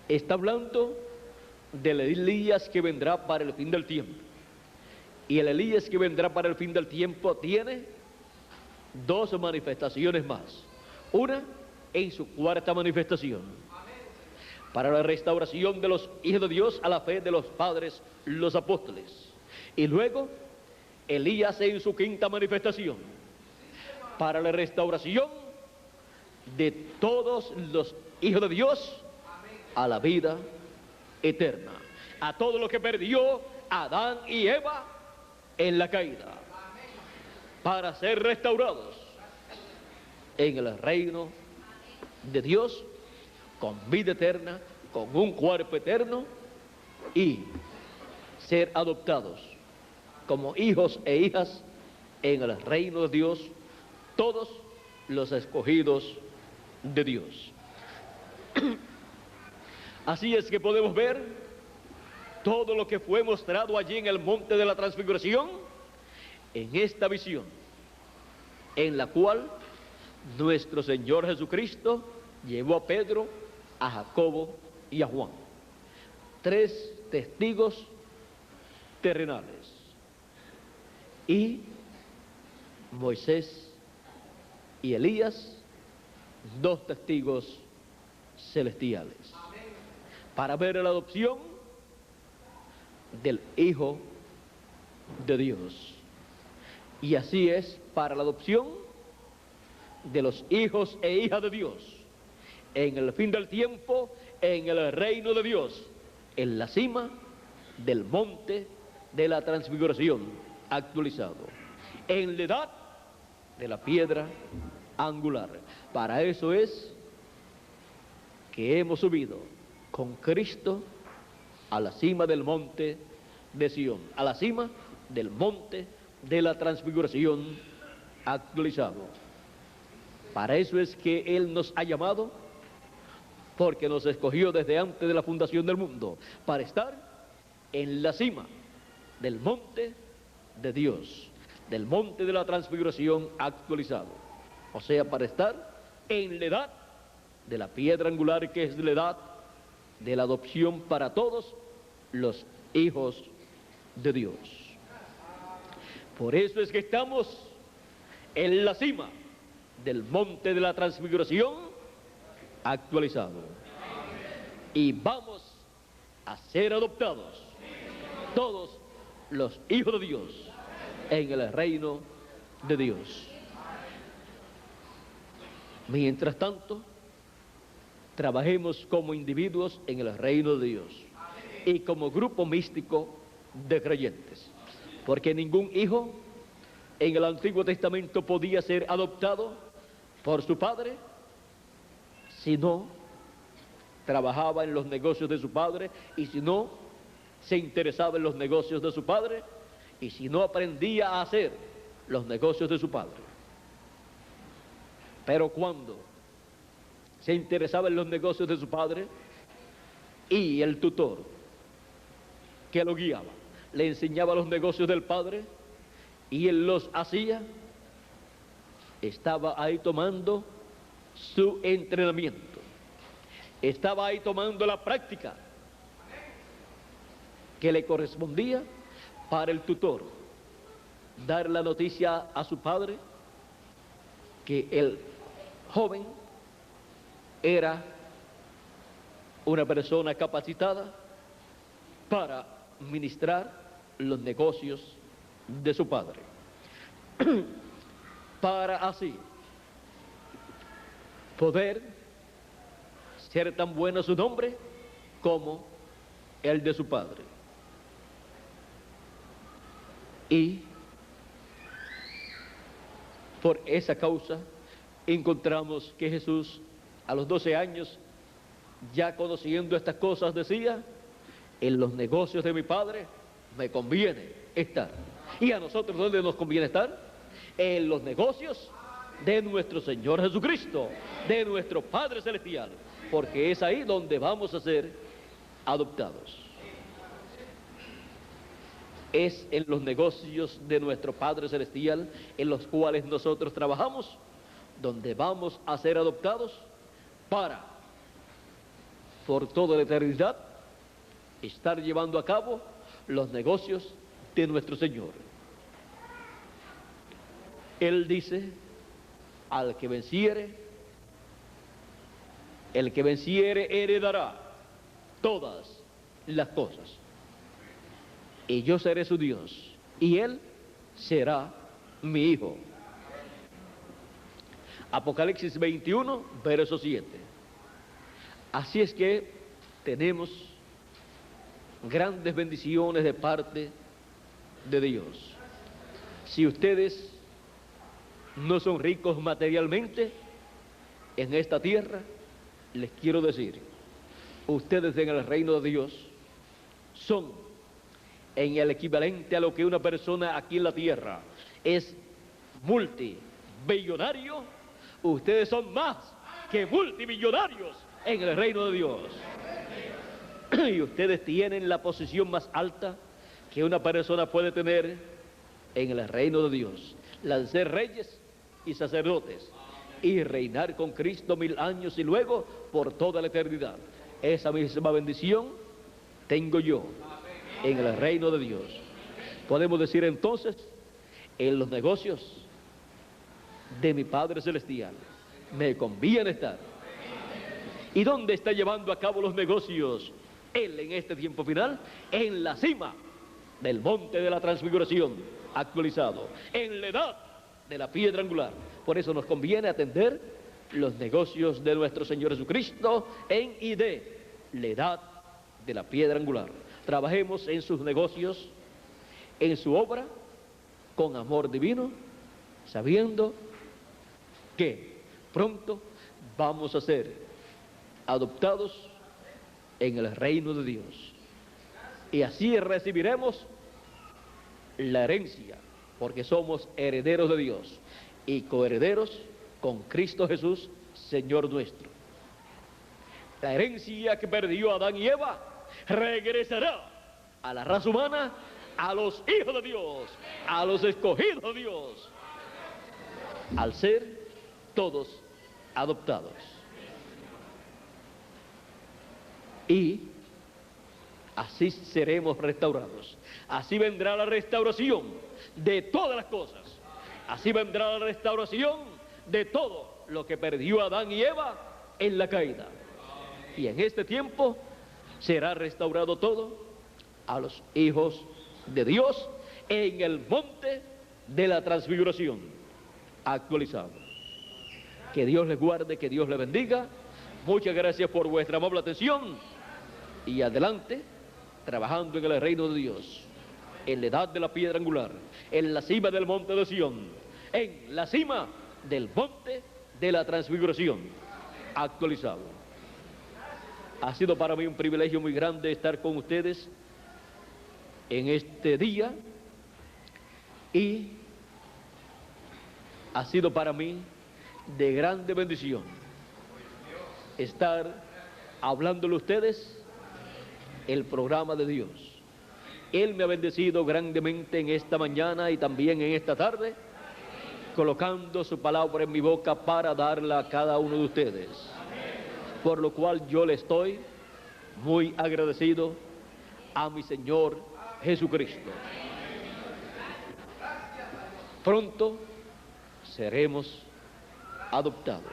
está hablando del Elías que vendrá para el fin del tiempo. Y el Elías que vendrá para el fin del tiempo tiene dos manifestaciones más. Una en su cuarta manifestación, para la restauración de los hijos de Dios a la fe de los padres, los apóstoles. Y luego Elías en su quinta manifestación, para la restauración de todos los hijos de Dios a la vida eterna, a todo lo que perdió Adán y Eva en la caída, para ser restaurados en el reino de Dios con vida eterna, con un cuerpo eterno, y ser adoptados como hijos e hijas en el reino de Dios, todos los escogidos de Dios. Así es que podemos ver todo lo que fue mostrado allí en el monte de la transfiguración, en esta visión, en la cual nuestro Señor Jesucristo llevó a Pedro, a Jacobo y a Juan, tres testigos terrenales, y Moisés y Elías, dos testigos celestiales, para ver la adopción del Hijo de Dios. Y así es para la adopción de los hijos e hijas de Dios en el fin del tiempo, en el reino de Dios, en la cima del monte de la transfiguración actualizado, en la edad de la piedra angular. Para eso es que hemos subido con Cristo a la cima del monte de Sión, a la cima del monte de la transfiguración actualizado. Para eso es que Él nos ha llamado, porque nos escogió desde antes de la fundación del mundo, para estar en la cima del monte de Dios, del monte de la transfiguración actualizado. O sea, para estar en la edad de la piedra angular, que es la edad de la adopción para todos los hijos de Dios. Por eso es que estamos en la cima del monte de la transfiguración actualizado, y vamos a ser adoptados todos los hijos de Dios en el reino de Dios. Mientras tanto, trabajemos como individuos en el reino de Dios y como grupo místico de creyentes, porque ningún hijo en el Antiguo Testamento podía ser adoptado por su padre si no trabajaba en los negocios de su padre, y si no se interesaba en los negocios de su padre, y si no aprendía a hacer los negocios de su padre. Pero cuando se interesaba en los negocios de su padre, y el tutor que lo guiaba le enseñaba los negocios del padre y él los hacía, estaba ahí tomando su entrenamiento, estaba ahí tomando la práctica que le correspondía para el tutor dar la noticia a su padre que el joven era una persona capacitada para ministrar los negocios de su padre, para así poder ser tan bueno su nombre como el de su padre. Y por esa causa encontramos que Jesús, a los 12 años, ya conociendo estas cosas, decía: en los negocios de mi padre me conviene estar. ¿Y a nosotros dónde nos conviene estar? en los negocios de nuestro Señor Jesucristo, de nuestro Padre Celestial, porque es ahí donde vamos a ser adoptados. Es en los negocios de nuestro Padre Celestial, en los cuales nosotros trabajamos, donde vamos a ser adoptados para, por toda la eternidad, estar llevando a cabo los negocios de nuestro Señor. Él dice, al que venciere, el que venciere heredará todas las cosas. Y yo seré su Dios, y él será mi hijo. Apocalipsis 21, verso 7. Así es que tenemos grandes bendiciones de parte de Dios. Si ustedes no son ricos materialmente en esta tierra, les quiero decir, ustedes en el reino de Dios son en el equivalente a lo que una persona aquí en la tierra es multimillonario, ustedes son más que multimillonarios en el reino de Dios. Y ustedes tienen la posición más alta que una persona puede tener en el reino de Dios, la de ser reyes y sacerdotes y reinar con Cristo 1000 años y luego por toda la eternidad. Esa misma bendición tengo yo en el reino de Dios. Podemos decir entonces, en los negocios de mi Padre Celestial me conviene estar. ¿Y dónde está llevando a cabo los negocios Él en este tiempo final? En la cima del monte de la transfiguración actualizado, en la edad de la piedra angular. Por eso nos conviene atender los negocios de nuestro Señor Jesucristo en y de la edad de la piedra angular. Trabajemos en sus negocios, en su obra, con amor divino, sabiendo que pronto vamos a ser adoptados en el reino de Dios. Y así recibiremos la herencia, porque somos herederos de Dios y coherederos con Cristo Jesús, Señor nuestro. La herencia que perdió Adán y Eva regresará a la raza humana, a los hijos de Dios, a los escogidos de Dios, al ser todos adoptados. Y así seremos restaurados. Así vendrá la restauración de todas las cosas. Así vendrá la restauración de todo lo que perdió Adán y Eva en la caída. Y en este tiempo será restaurado todo a los hijos de Dios en el monte de la transfiguración actualizado. Que Dios les guarde, que Dios les bendiga. Muchas gracias por vuestra amable atención. Y adelante, trabajando en el reino de Dios, en la edad de la piedra angular, en la cima del monte de Sión, en la cima del monte de la transfiguración actualizado. Ha sido para mí un privilegio muy grande estar con ustedes en este día y ha sido para mí de grande bendición estar hablándole a ustedes el programa de Dios. Él me ha bendecido grandemente en esta mañana y también en esta tarde, colocando su palabra en mi boca para darla a cada uno de ustedes. Por lo cual yo le estoy muy agradecido a mi Señor Jesucristo. Pronto seremos adoptados.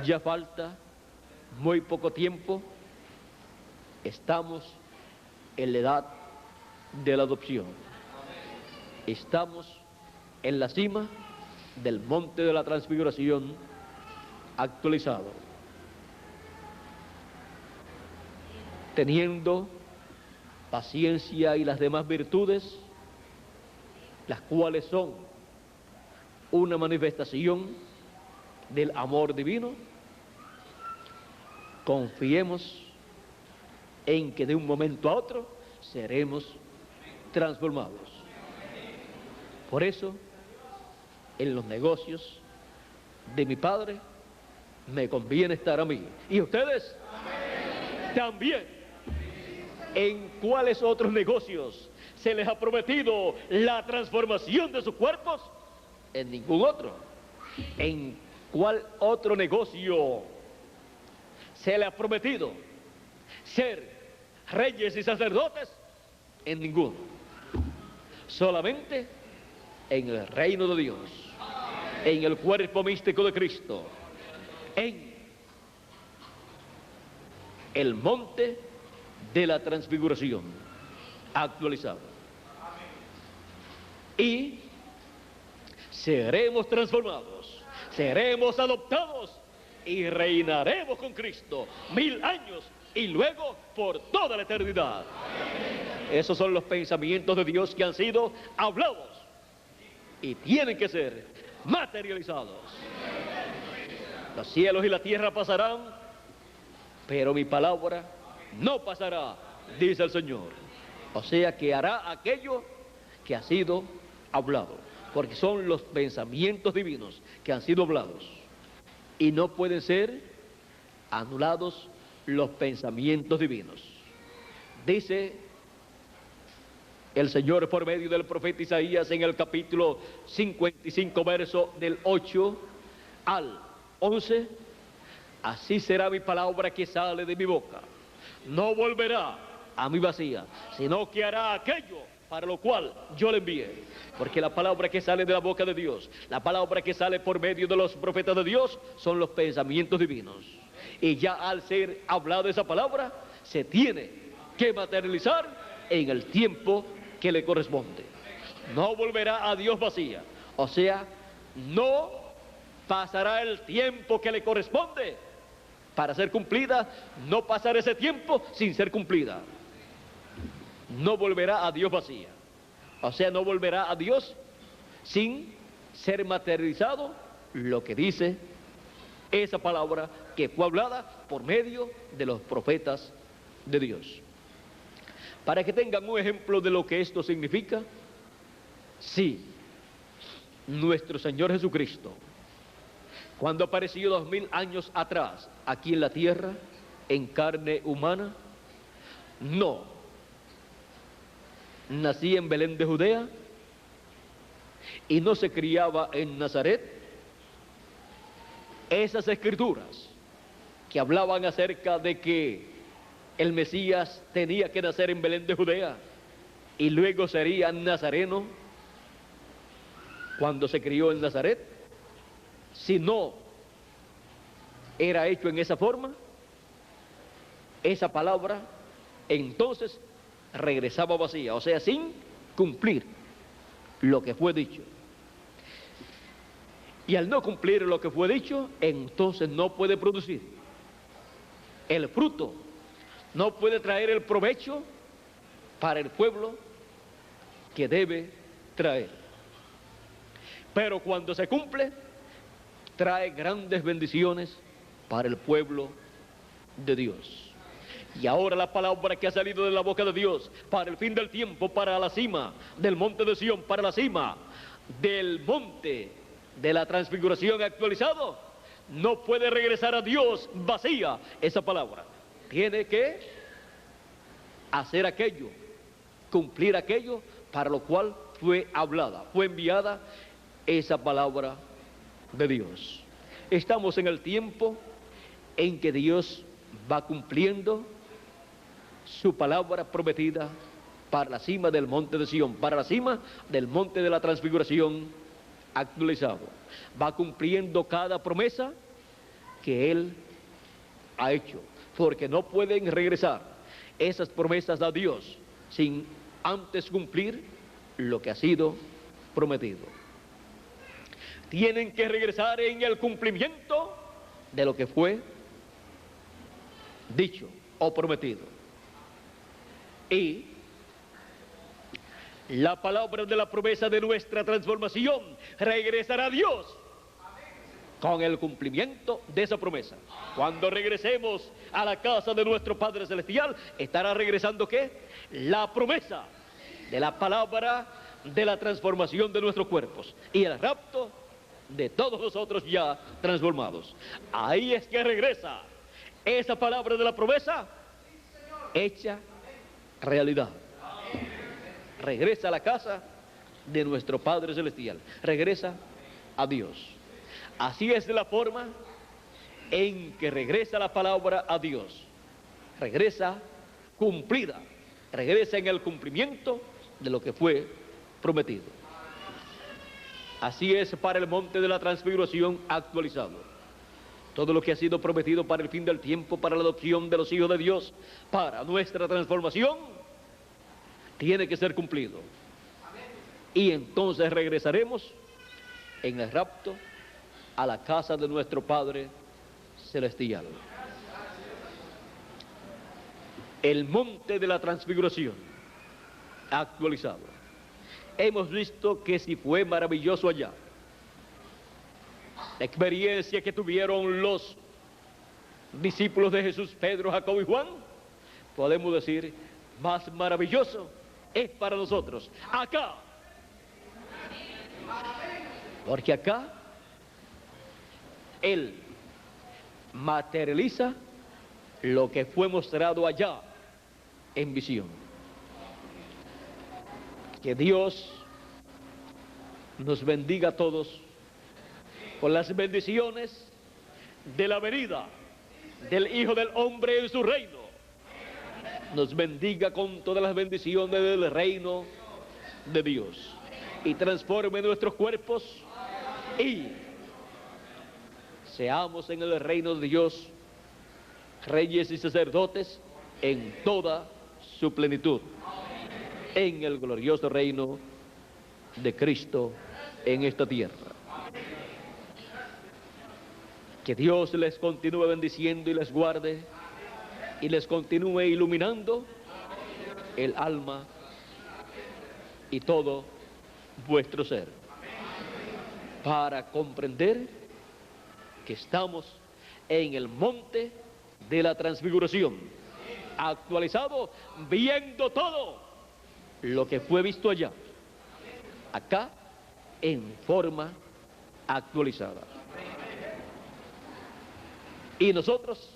Ya falta muy poco tiempo. Estamos en la edad de la adopción. Estamos en la cima del monte de la transfiguración actualizado, teniendo paciencia y las demás virtudes, las cuales son una manifestación del amor divino. Confiemos en que de un momento a otro seremos transformados Por eso, en los negocios de mi Padre, me conviene estar a mí. ¿Y ustedes? También. ¿En cuáles otros negocios se les ha prometido la transformación de sus cuerpos? En ningún otro. ¿En cuál otro negocio se le ha prometido ser reyes y sacerdotes? En ninguno. Solamente en el reino de Dios, en el cuerpo místico de Cristo, en el monte de la transfiguración actualizado. Y seremos transformados, seremos adoptados y reinaremos con Cristo 1000 años y luego por toda la eternidad. Esos son los pensamientos de Dios que han sido hablados y tienen que ser materializados. Los cielos y la tierra pasarán, pero mi palabra no pasará, dice el Señor. O sea que hará aquello que ha sido hablado, porque son los pensamientos divinos que han sido hablados y no pueden ser anulados los pensamientos divinos. Dice el Señor por medio del profeta Isaías en el capítulo 55, verso del 8 al 11, así será mi palabra que sale de mi boca. No volverá a mí vacía, sino que hará aquello para lo cual yo le envié. Porque la palabra que sale de la boca de Dios, la palabra que sale por medio de los profetas de Dios, son los pensamientos divinos. Y ya al ser hablada esa palabra, se tiene que materializar en el tiempo que le corresponde. No volverá a Dios vacía, o sea, no pasará el tiempo que le corresponde para ser cumplida, no pasará ese tiempo sin ser cumplida. No volverá a Dios vacía, o sea, no volverá a Dios sin ser materializado lo que dice esa palabra que fue hablada por medio de los profetas de Dios. Para que tengan un ejemplo de lo que esto significa, sí, nuestro Señor Jesucristo, cuando apareció 2000 años atrás aquí en la tierra, en carne humana, no nacía en Belén de Judea y no se criaba en Nazaret. Esas escrituras que hablaban acerca de que el Mesías tenía que nacer en Belén de Judea y luego sería nazareno cuando se crió en Nazaret, si no era hecho en esa forma, esa palabra entonces regresaba vacía, o sea, sin cumplir lo que fue dicho. Y al no cumplir lo que fue dicho, entonces no puede producir el fruto, no puede traer el provecho para el pueblo que debe traer. Pero cuando se cumple, trae grandes bendiciones para el pueblo de Dios. Y ahora la palabra que ha salido de la boca de Dios para el fin del tiempo, para la cima del monte de Sión, para la cima del monte de la transfiguración actualizado, no puede regresar a Dios vacía esa palabra. Tiene que hacer aquello, cumplir aquello para lo cual fue hablada, fue enviada esa palabra de Dios. Estamos en el tiempo en que Dios va cumpliendo su palabra prometida para la cima del monte de Sión, para la cima del monte de la transfiguración actualizado. Va cumpliendo cada promesa que Él ha hecho, porque no pueden regresar esas promesas a Dios sin antes cumplir lo que ha sido prometido. Tienen que regresar en el cumplimiento de lo que fue dicho o prometido. Y la palabra de la promesa de nuestra transformación regresará a Dios con el cumplimiento de esa promesa. Cuando regresemos a la casa de nuestro Padre Celestial, estará regresando ¿qué? La promesa de la palabra de la transformación de nuestros cuerpos y el rapto de todos nosotros ya transformados. Ahí es que regresa esa palabra de la promesa hecha realidad. Regresa a la casa de nuestro Padre Celestial, regresa a Dios. Así es la forma en que regresa la palabra a Dios. Regresa cumplida, regresa en el cumplimiento de lo que fue prometido. Así es para el monte de la transfiguración actualizado. Todo lo que ha sido prometido para el fin del tiempo, para la adopción de los hijos de Dios, para nuestra transformación, tiene que ser cumplido. Y entonces regresaremos en el rapto a la casa de nuestro Padre Celestial. El monte de la transfiguración actualizado. Hemos visto que si fue maravilloso allá, la experiencia que tuvieron los discípulos de Jesús, Pedro, Jacobo y Juan, podemos decir, más maravilloso es para nosotros acá. Porque acá Él materializa lo que fue mostrado allá en visión. Que Dios nos bendiga a todos con las bendiciones de la venida del Hijo del Hombre en su reino. Nos bendiga con todas las bendiciones del reino de Dios y transforme nuestros cuerpos y seamos en el reino de Dios reyes y sacerdotes en toda su plenitud, en el glorioso reino de Cristo en esta tierra. Que Dios les continúe bendiciendo y les guarde y les continúe iluminando el alma y todo vuestro ser, para comprender que estamos en el monte de la transfiguración, actualizado, viendo todo lo que fue visto allá, acá en forma actualizada. Y nosotros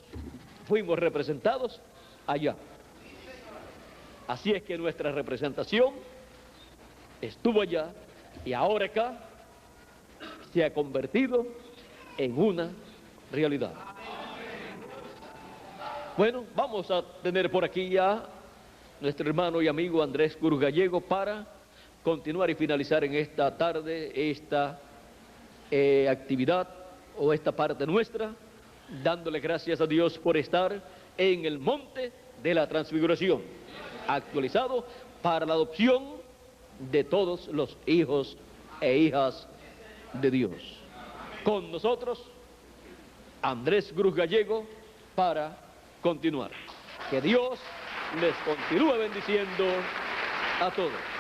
fuimos representados allá. Así es que nuestra representación estuvo allá y ahora acá se ha convertido en una realidad. Bueno, vamos a tener por aquí ya nuestro hermano y amigo Andrés Cruz Gallego para continuar y finalizar en esta tarde esta actividad o esta parte nuestra, dándole gracias a Dios por estar en el monte de la transfiguración, actualizado para la adopción de todos los hijos e hijas de Dios. Con nosotros, Andrés Cruz Gallego, para continuar. Que Dios les continúe bendiciendo a todos.